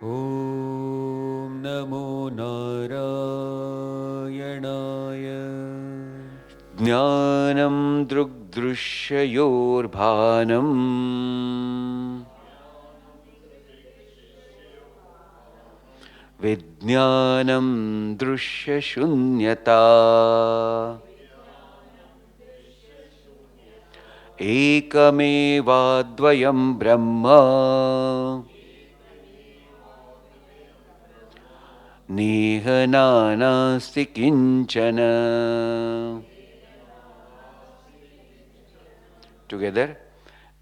Om Namo Narayanaya Jnanam Drugdrushyayorbhanam Vijnanam Drushya Ekamevadvayam Brahma Nehananasti kinchana. Together.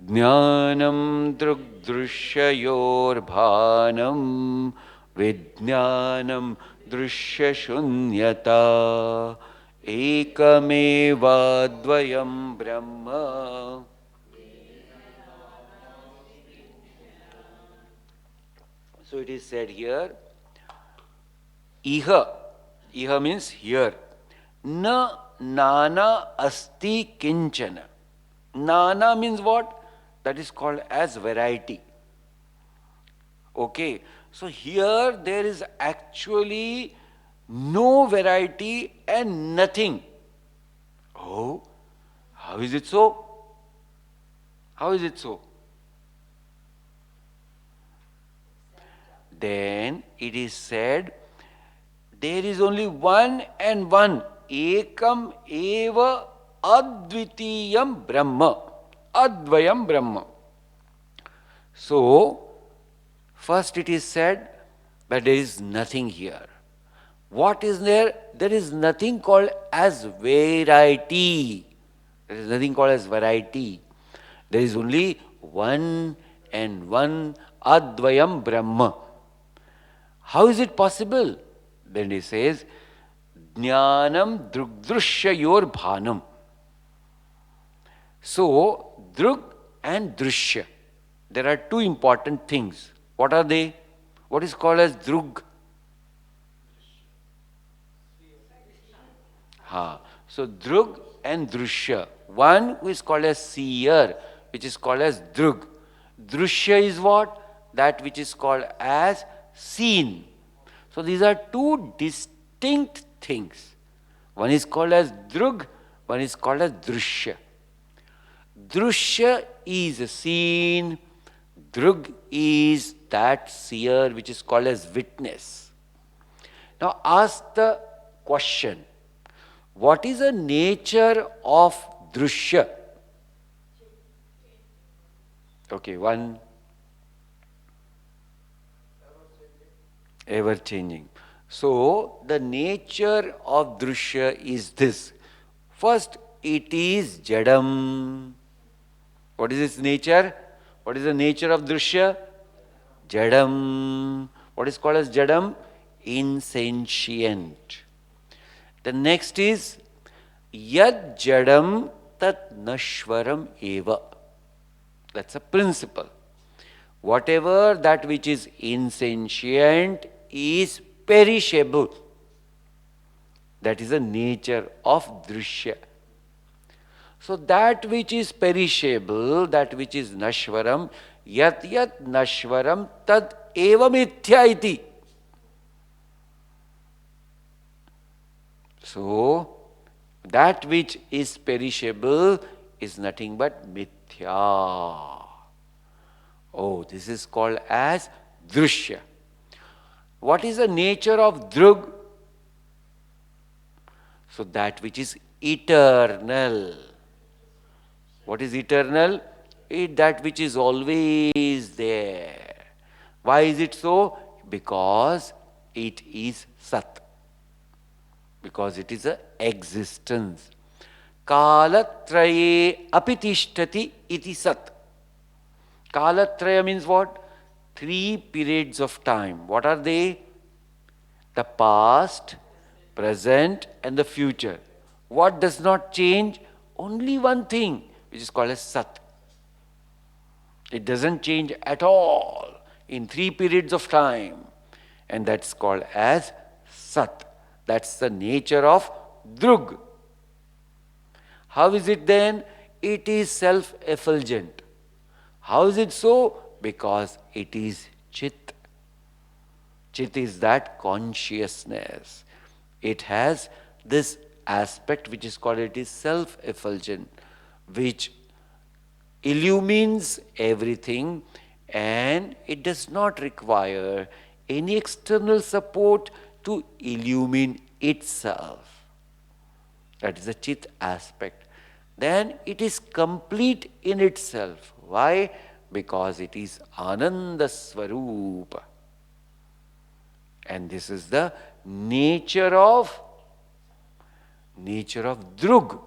Jnanam drugdrushyayorbhanam Vijnanam drushya Ekamevadvayam Brahma. So it is said here, Iha. Iha means here. Na nana asti kinchana. Nana means what? That is called as variety. Okay. So here there is actually no variety and nothing. Oh, how is it so? How is it so? Then it is said, there is only one and one. Ekam eva advitiyam Brahma. Advayam Brahma. So, first it is said that there is nothing here. What is there? There is nothing called as variety. There is nothing called as variety. There is only one and one Advayam Brahma. How is it possible? Then he says, Jnanam drugdrushyayor bhanam. So, drug and drushya. There are two important things. What are they? What is called as drug? So, drug and drushya. One who is called as seer, which is called as drug. Drushya is what? That which is called as seen. So these are two distinct things. One is called as drug, one is called as drushya. Drushya is seen, drug is that seer which is called as witness. Now ask the question, what is the nature of drushya? Okay, one. Ever changing. So, the nature of drushya is this. First, it is jadam. What is its nature? What is the nature of drushya? Jadam. What is called as jadam? Insentient. The next is yad jadam tat nashvaram eva. That's a principle. Whatever that which is insentient is perishable. That is the nature of drushya. So that which is perishable, that which is nashvaram, yat yat nashvaram tad eva mithya iti. So that which is perishable is nothing but mithya. Oh, this is called as drushya. What is the nature of drug? So that which is eternal. What is eternal? That which is always there. Why is it so? Because it is sat. Because it is a existence. Kalatraye apitishtati iti sat. Kalatraya means what? 3 periods of time. What are they? The past, present and the future. What does not change? Only one thing, which is called as Sat. It doesn't change at all in 3 periods of time. And that's called as Sat. That's the nature of Drug. How is it then? It is self-effulgent. How is it so? Because it is Chit. Chit is that consciousness. It has this aspect which is called, it is self-effulgent, which illumines everything, and it does not require any external support to illumine itself. That is the Chit aspect. Then it is complete in itself. Why? Because it is Ananda Swarupa. And this is the nature of Drug.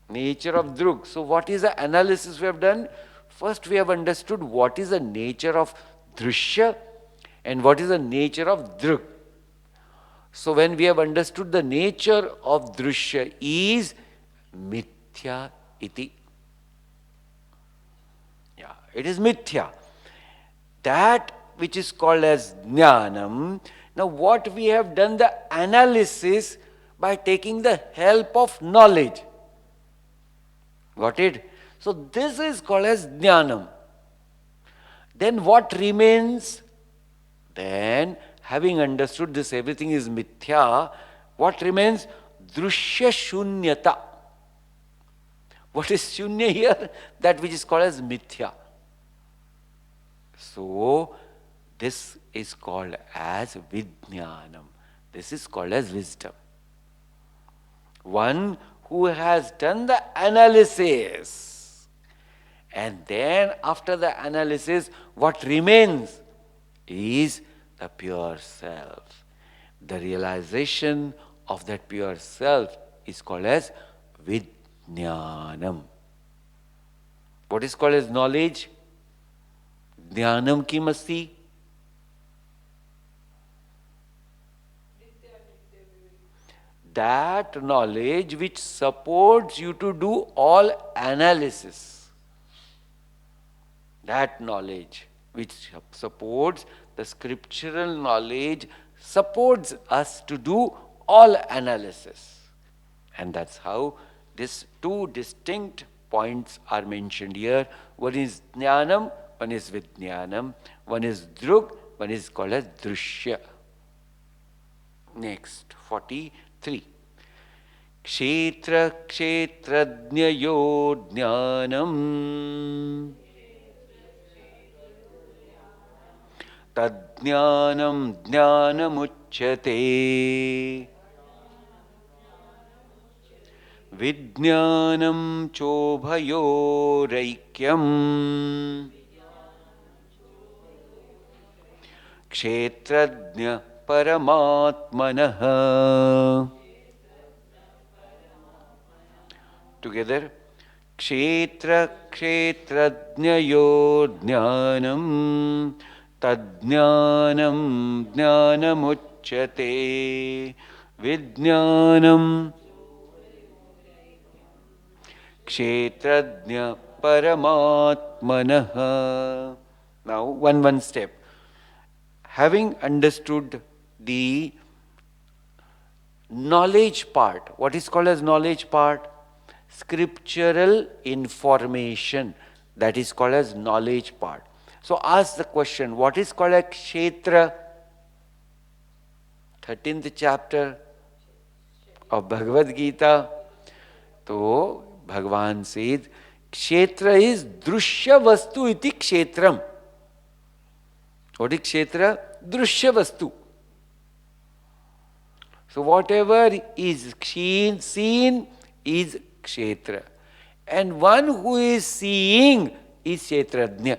Nature of Drug. So what is the analysis we have done? First we have understood what is the nature of Drishya and what is the nature of Drug. So when we have understood the nature of Drishya is Mithya iti. Yeah, it is Mithya. That which is called as Jnanam. Now what we have done the analysis by taking the help of knowledge. Got it? So this is called as Jnanam. Then what remains? Then having understood this everything is Mithya, what remains? Drushya Shunyata. What is Shunya here? That which is called as Mithya. So this is called as Vijnanam. This is called as wisdom. One who has done the analysis, and then after the analysis, what remains is the pure self. The realization of that pure self is called as Vijnanam. What is called as knowledge? Jnanam kim asti? That knowledge which supports you to do all analysis. That knowledge which supports the scriptural knowledge supports us to do all analysis. And that's how these two distinct points are mentioned here. One is Jnanam, one is Vijnanam, one is Drug, one is called as Drushya. Next, 43. Kshetra kshetrajnayo jnanam tadjnanam jnanamuchyate vijnanam chobhayoraikyam kshetrajna paramatmanah. Together. Kshetra kshetrajnayo jnanam tadjnanam jnanamuchyate vijnanam kshetrajna paramatmanah. Now one step. Having understood the knowledge part, what is called as knowledge part? Scriptural information, that is called as knowledge part. So ask the question, what is called a kshetra? 13th chapter of Bhagawad Gita. So Bhagavan says, kshetra is drushya vastu iti kshetram. What is kshetra? Drushya vastu. So whatever is seen is kshetra. And one who is seeing is kshetrajna.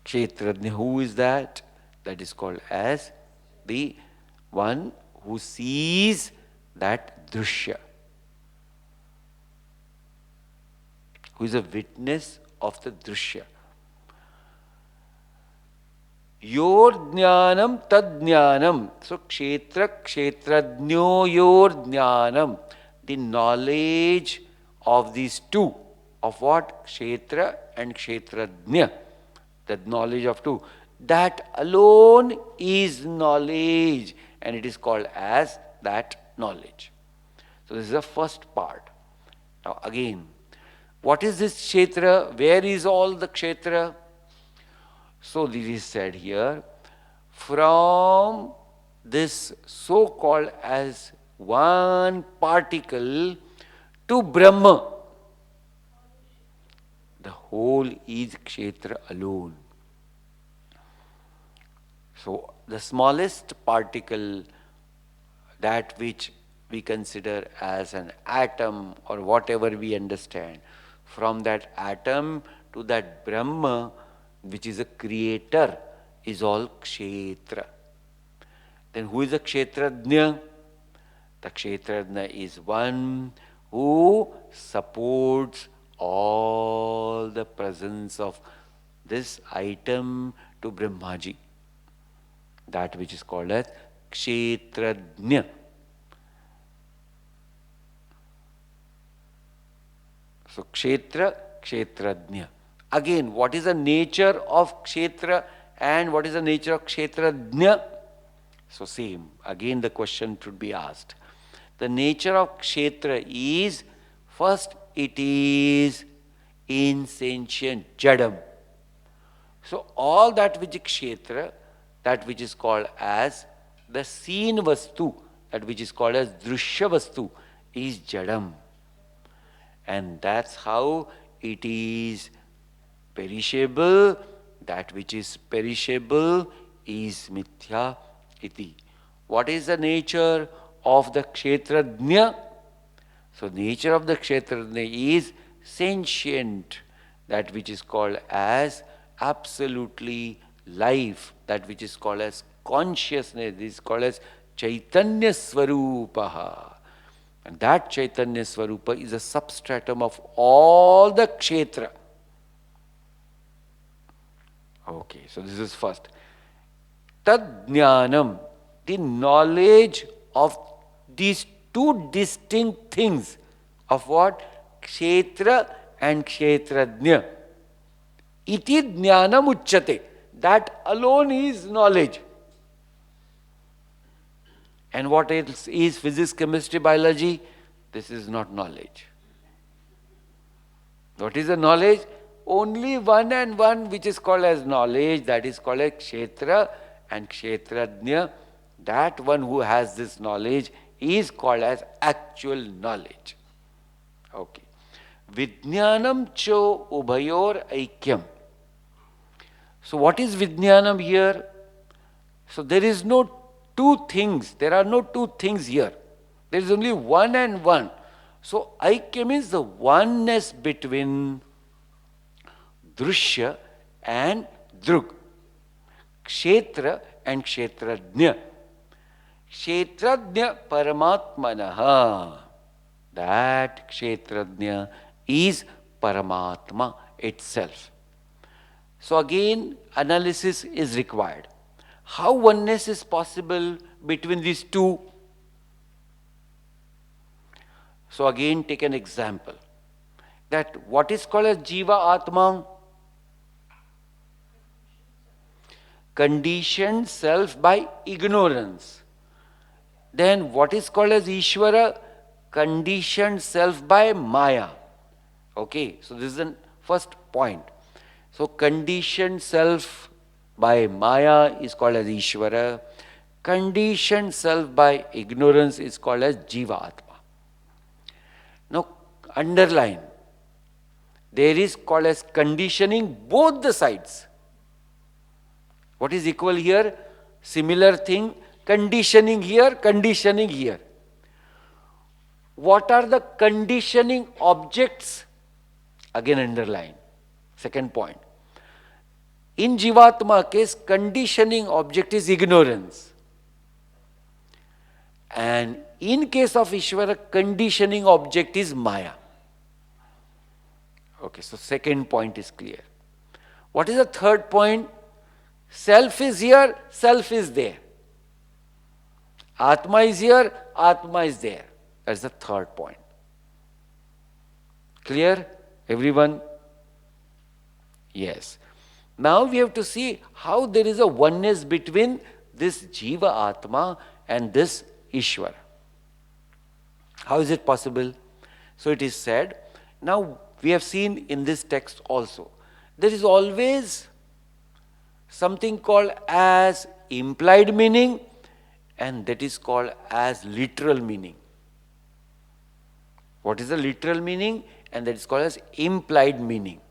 Kshetrajna, who is that? That is called as the one who sees that drushya. Who is a witness of the drushya. Yor jnanam tad jnanam. So kshetra kshetrajnyo yor jnanam. The knowledge of these two. Of what? Kshetra and kshetrajna. The knowledge of two. That alone is knowledge. And it is called as that knowledge. So this is the first part. Now again, what is this kshetra? Where is all the kshetra? So this is said here, from this so-called as one particle to Brahma, the whole is Kshetra alone. So the smallest particle, that which we consider as an atom or whatever we understand, from that atom to that Brahma, which is a creator, is all Kshetra. Then who is a Kshetrajna? The Kshetrajna is one who supports all the presence of this item to Brahmaji. That which is called as Kshetrajna. So Kshetra, Kshetrajna. Again, what is the nature of Kshetra and what is the nature of Kshetrajna? So same, again the question should be asked. The nature of Kshetra is, first it is insentient, Jadam. So all that which is Kshetra, that which is called as the seen Vastu, that which is called as Drushya Vastu, is Jadam. And that's how it is perishable. That which is perishable is Mithya iti. What is the nature of the Kshetrajna? So nature of the Kshetrajna is sentient, that which is called as absolutely life, that which is called as consciousness, is called as Chaitanya Swarupaha. And that Chaitanya Swarupa is a substratum of all the Kshetra. Okay, so this is first. Tad Jnanam, the knowledge of these two distinct things, of what? Kshetra and Kshetrajna. Iti Jnanam Uchyate. That alone is knowledge. And what else is physics, chemistry, biology? This is not knowledge. What is the knowledge? Only one and one which is called as knowledge, that is called as Kshetra and Kshetrajna. That one who has this knowledge is called as actual knowledge. Okay. Vijnanam cho ubhayor aikyam. So what is Vijnanam here? So there is no two things. There are no two things here. There is only one and one. So Aikyam means the oneness between Drushya and Drug. Kshetra and Kshetrajna. Kshetrajna Paramatmanaha. That Kshetrajna is Paramatma itself. So again, analysis is required. How oneness is possible between these two? So again, take an example. That what is called as Jiva Atma? Conditioned self by ignorance. Then what is called as Ishvara? Conditioned self by Maya. Okay, so this is the first point. So conditioned self by Maya is called as Ishvara. Conditioned self by ignorance is called as Jiva Atma. Now underline. There is called as conditioning both the sides. What is equal here? Similar thing. Conditioning here, conditioning here. What are the conditioning objects? Again underline. Second point. In Jivatma case, conditioning object is ignorance. And in case of Ishvara, conditioning object is Maya. Okay, so second point is clear. What is the third point? Self is here, self is there. Atma is here, Atma is there. That's the third point. Clear? Everyone? Yes. Now we have to see how there is a oneness between this Jiva Atma and this Ishvara. How is it possible? So it is said, now we have seen in this text also, there is always something called as implied meaning, and that is called as literal meaning. What is the literal meaning? And that is called as implied meaning.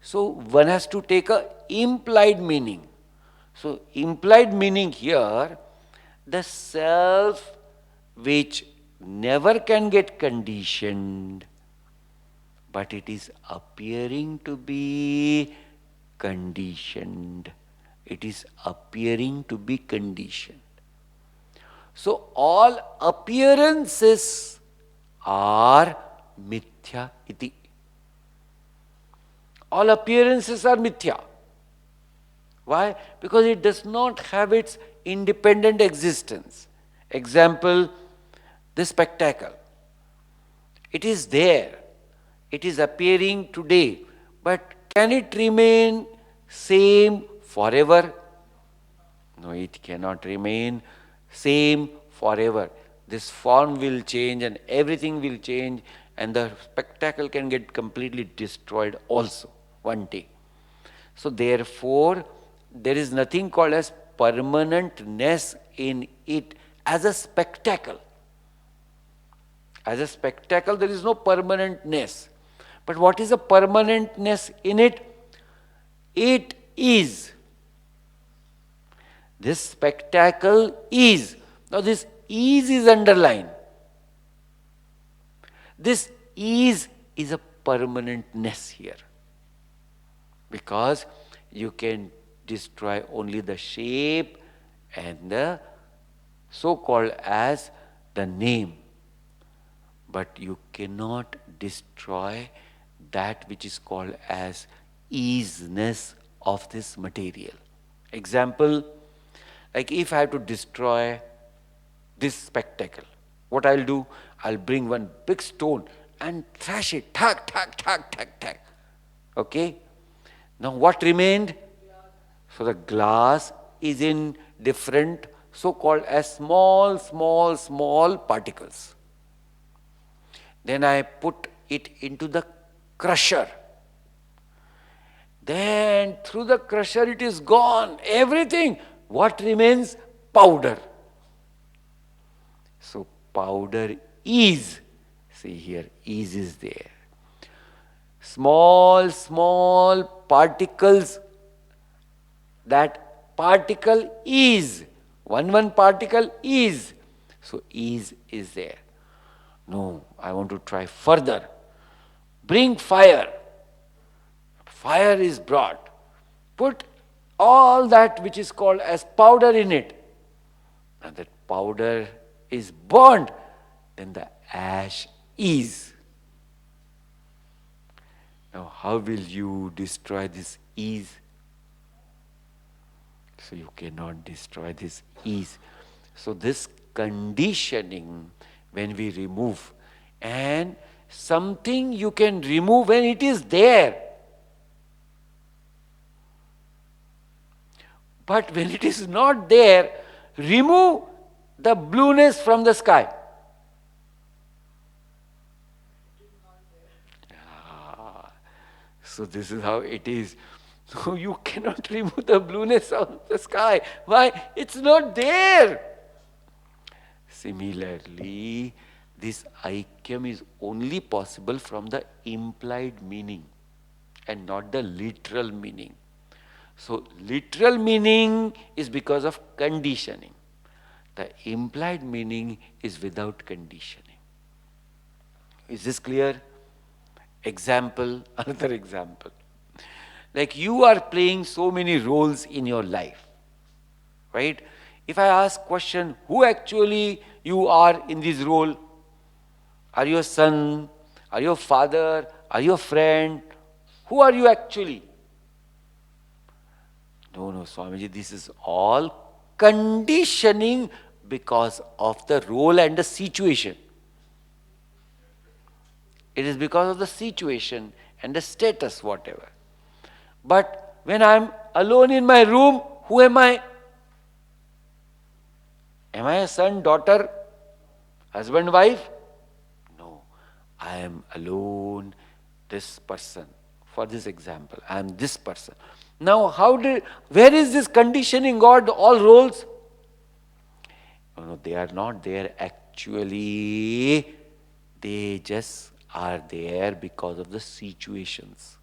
So one has to take a implied meaning. So implied meaning here, the self which never can get conditioned, but it is appearing to be conditioned. It is appearing to be conditioned. So all appearances are mithya iti. All appearances are mithya. Why? Because it does not have its independent existence. Example, the spectacle. It is there. It is appearing today. But can it remain same forever? No, it cannot remain same forever. This form will change and everything will change, and the spectacle can get completely destroyed also one day. So therefore, there is nothing called as permanentness in it as a spectacle. As a spectacle, there is no permanentness. But what is a permanentness in it? It is. This spectacle is. Now this is underlined. This is a permanentness here. Because you can destroy only the shape and the so-called as the name. But you cannot destroy that which is called as easiness of this material. Example, like if I have to destroy this spectacle, what I'll do? I'll bring one big stone and thrash it, thak, thak, thak, thak, thak. Okay? Now what remained? So the glass is in different so-called as small particles. Then I put it into the crusher. Then through the crusher it is gone. Everything. What remains? Powder. So powder is. See here, is there. Small particles. That particle is. One particle is. So is there. No, I want to try further. Bring fire. Fire is brought. Put all that which is called as powder in it. And that powder is burned. Then the ash is. Now how will you destroy this is? So you cannot destroy this is. So this conditioning, when we remove, and something you can remove when it is there. But when it is not there, remove the blueness from the sky. So this is how it is. So you cannot remove the blueness of the sky. Why? It's not there. Similarly, this aikyam is only possible from the implied meaning and not the literal meaning. So literal meaning is because of conditioning. The implied meaning is without conditioning. Is this clear? Example, another example. Like you are playing so many roles in your life, right? If I ask question, who actually you are in this role? Are you a son? Are you a father? Are you a friend? Who are you actually? No, Swamiji, this is all conditioning because of the role and the situation. It is because of the situation and the status, whatever. But when I am alone in my room, who am I? Am I a son, daughter, husband, wife? No. I am alone, this person. For this example, I am this person. Now, where is this conditioning God all roles? No, they are not there actually. They just are there because of the situations.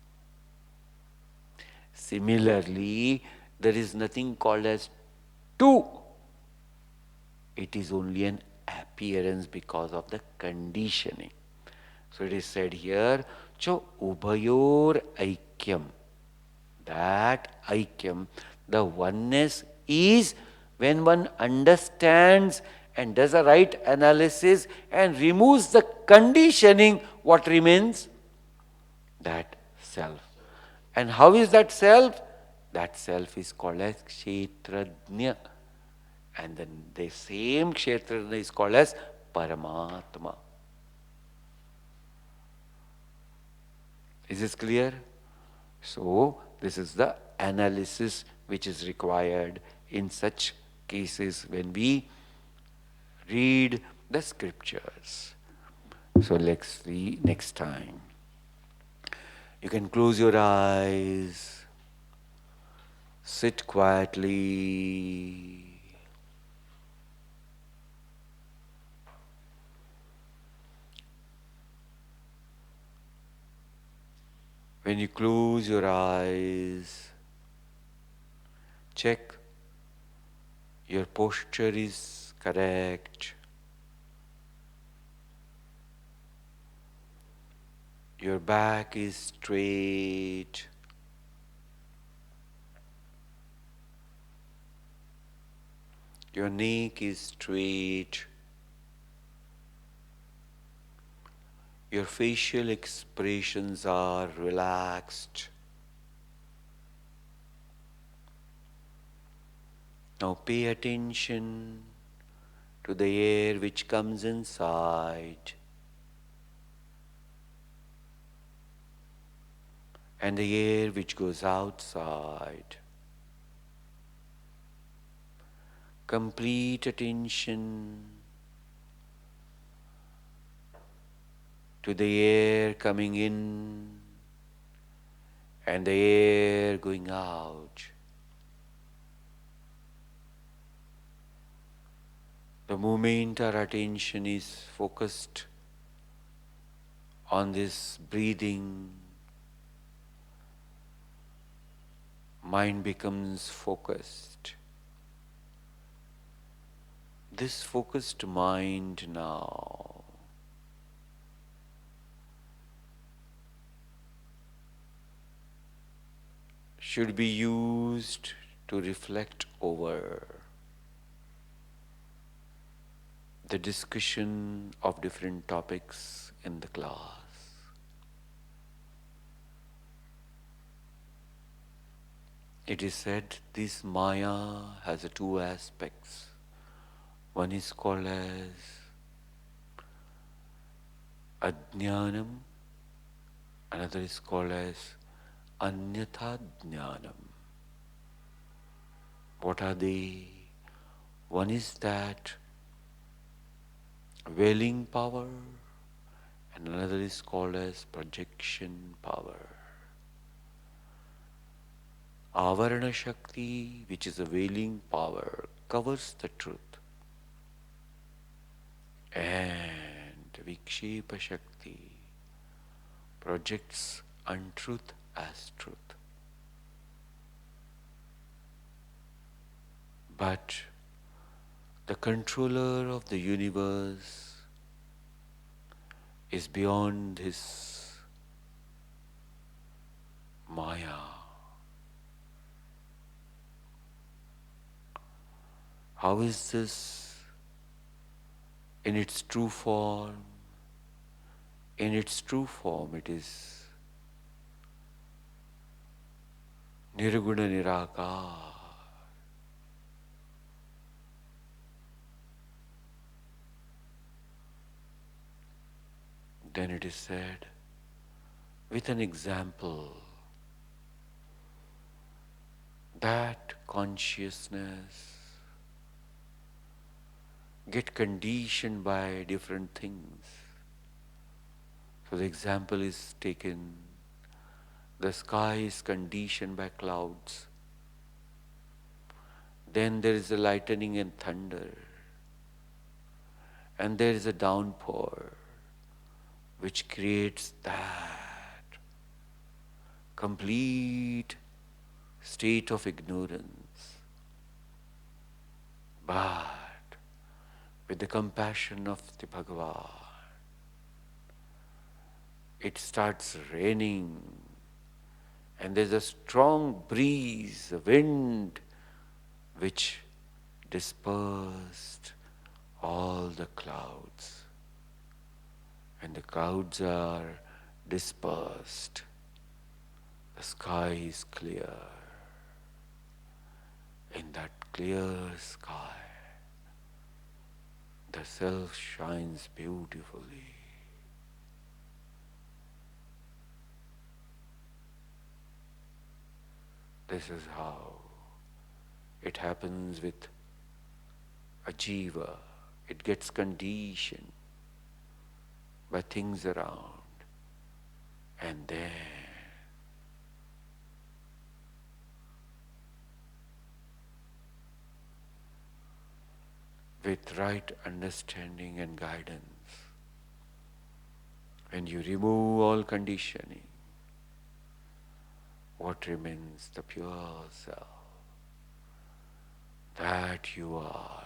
Similarly, there is nothing called as two. It is only an appearance because of the conditioning. So it is said here, Cho Ubhayor Aikyam. That Aikyam, the oneness is when one understands and does a right analysis and removes the conditioning, what remains? That self. And how is that self? That self is called as Kshetrajna. And then the same Kshetrajna is called as Paramatma. Is this clear? So, this is the analysis which is required in such cases when we read the scriptures. So, let's see next time. You can close your eyes, sit quietly. When you close your eyes, check your posture is correct. Your back is straight. Your neck is straight. Your facial expressions are relaxed. Now pay attention to the air which comes inside and the air which goes outside. Complete attention to the air coming in and the air going out. The moment our attention is focused on this breathing, mind becomes focused. This focused mind now should be used to reflect over the discussion of different topics in the class. It is said this Maya has two aspects. One is called as Ajnanam, another is called as Anyatha Jnanam. What are they? One is that veiling power, and another is called as projection power. Avarana Shakti, which is a veiling power, covers the truth. And Vikshepa Shakti projects untruth as truth. But the controller of the universe is beyond his Maya. How is this in its true form? In its true form, it is Nirguna Nirakar. Then it is said, with an example, that consciousness get conditioned by different things. So the example is taken The sky is conditioned by clouds. Then there is a lightning and thunder. And there is a downpour which creates that complete state of ignorance. But with the compassion of the Bhagavan, it starts raining, and there's a strong breeze, a wind, which dispersed all the clouds. And the clouds are dispersed. The sky is clear. In that clear sky, the self shines beautifully. This is how it happens with a jiva. It gets conditioned by things around, and then with right understanding and guidance, when you remove all conditioning, what remains? The pure self, that you are.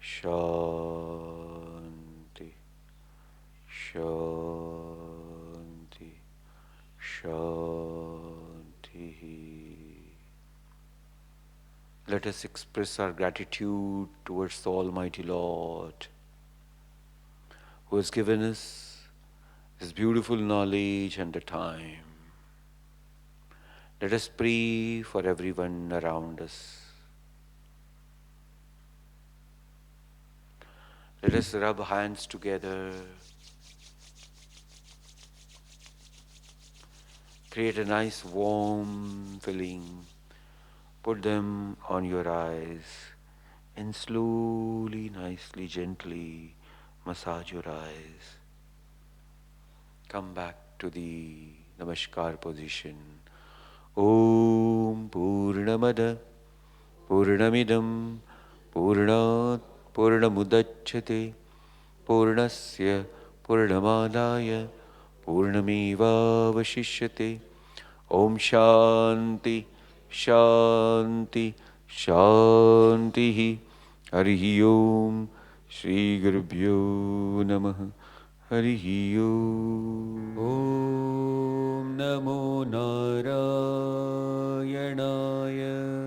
Shanti, Shanti, Shanti. Let us express our gratitude towards the Almighty Lord, who has given us His beautiful knowledge and the time. Let us pray for everyone around us. Let us rub hands together. Create a nice warm feeling. Put them on your eyes and slowly, nicely, gently massage your eyes. Come back to the Namaskar position. Om Purnamada Purnamidam Purnat Purnamudachyate Purnasya Purnamadaya Purnameva Vashishyate. Om Shanti Shanti Shanti. Harihi Om. Shri Gurubhyo Namaha. Harihi Om. Om Namo Narayanaya.